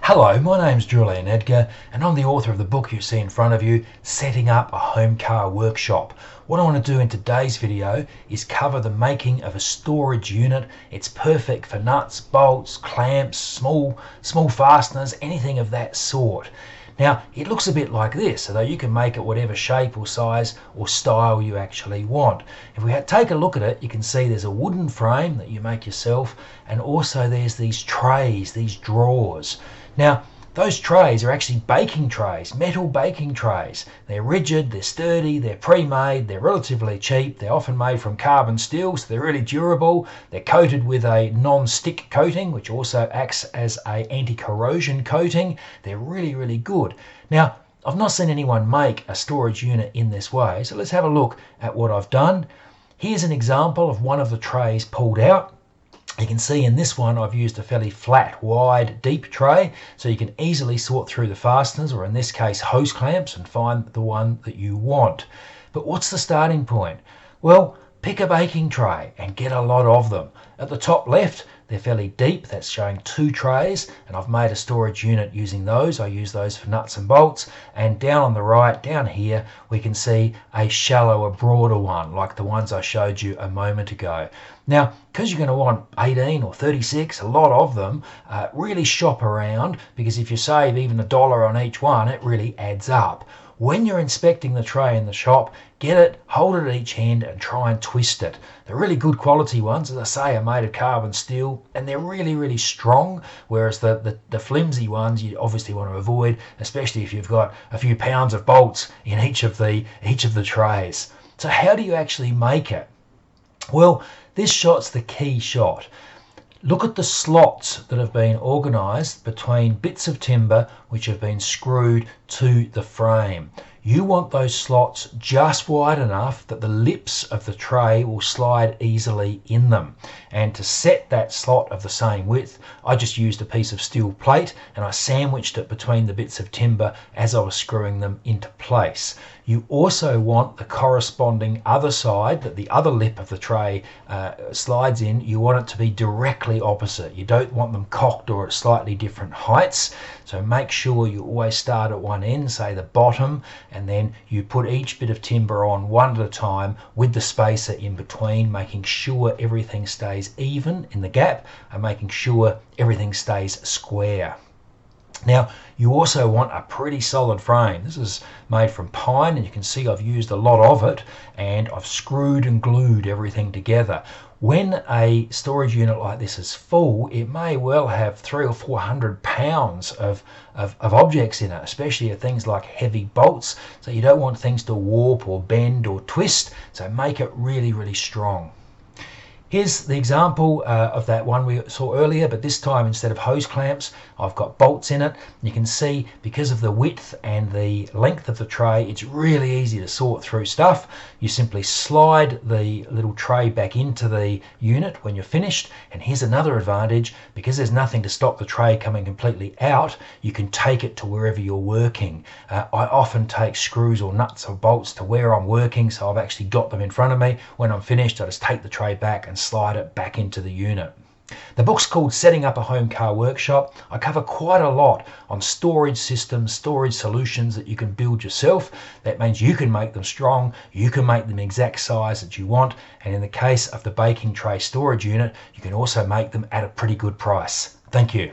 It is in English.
Hello, my name's Julian Edgar, and I'm the author of the book you see in front of you, Setting Up a Home Car Workshop. What I want to do in today's video is cover the making of a storage unit. It's perfect for nuts, bolts, clamps, small fasteners, anything of that sort. Now, it looks a bit like this, although you can make it whatever shape or size or style you actually want. If we take a look at it, you can see there's a wooden frame that you make yourself, and also there's these trays, these drawers. Now, those trays are actually baking trays, metal baking trays. They're rigid, they're sturdy, they're pre-made, they're relatively cheap, they're often made from carbon steel, so they're really durable. They're coated with a non-stick coating, which also acts as an anti-corrosion coating. They're really, really good. Now, I've not seen anyone make a storage unit in this way, so let's have a look at what I've done. Here's an example of one of the trays pulled out. You can see in this one I've used a fairly flat, wide, deep tray, so you can easily sort through the fasteners, or in this case hose clamps, and find the one that you want. But what's the starting point? Well, pick a baking tray and get a lot of them. At the top left, they're fairly deep, that's showing 2 trays, and I've made a storage unit using those. I use those for nuts and bolts. And down on the right, down here, we can see a shallower, broader one, like the ones I showed you a moment ago. Now, because you're going to want 18 or 36, a lot of them, really shop around, because if you save even $1 on each one, it really adds up. When you're inspecting the tray in the shop, get it, hold it at each end, and try and twist it. The really good quality ones, as I say, are made of carbon steel, and they're really, really strong, whereas the flimsy ones you obviously want to avoid, especially if you've got a few pounds of bolts in each of the trays. So how do you actually make it? Well, this shot's the key shot. Look at the slots that have been organised between bits of timber which have been screwed to the frame. You want those slots just wide enough that the lips of the tray will slide easily in them. And to set that slot of the same width, I just used a piece of steel plate and I sandwiched it between the bits of timber as I was screwing them into place. You also want the corresponding other side, that the other lip of the tray slides in, you want it to be directly opposite. You don't want them cocked or at slightly different heights. So make sure you always start at one end, say the bottom, and then you put each bit of timber on one at a time with the spacer in between, making sure everything stays even in the gap and making sure everything stays square. Now, you also want a pretty solid frame. This is made from pine, and you can see I've used a lot of it, and I've screwed and glued everything together. When a storage unit like this is full, it may well have 300 or 400 pounds of objects in it, especially things like heavy bolts. So you don't want things to warp or bend or twist, so make it really, really strong. Here's the example of that one we saw earlier, but this time instead of hose clamps, I've got bolts in it. You can see because of the width and the length of the tray, it's really easy to sort through stuff. You simply slide the little tray back into the unit when you're finished. And here's another advantage, because there's nothing to stop the tray coming completely out, you can take it to wherever you're working. I often take screws or nuts or bolts to where I'm working, so I've actually got them in front of me. When I'm finished, I just take the tray back and slide it back into the unit. The book's called Setting Up a Home Car Workshop. I cover quite a lot on storage systems, storage solutions that you can build yourself. That means you can make them strong, you can make them exact size that you want, and in the case of the baking tray storage unit, you can also make them at a pretty good price. Thank you.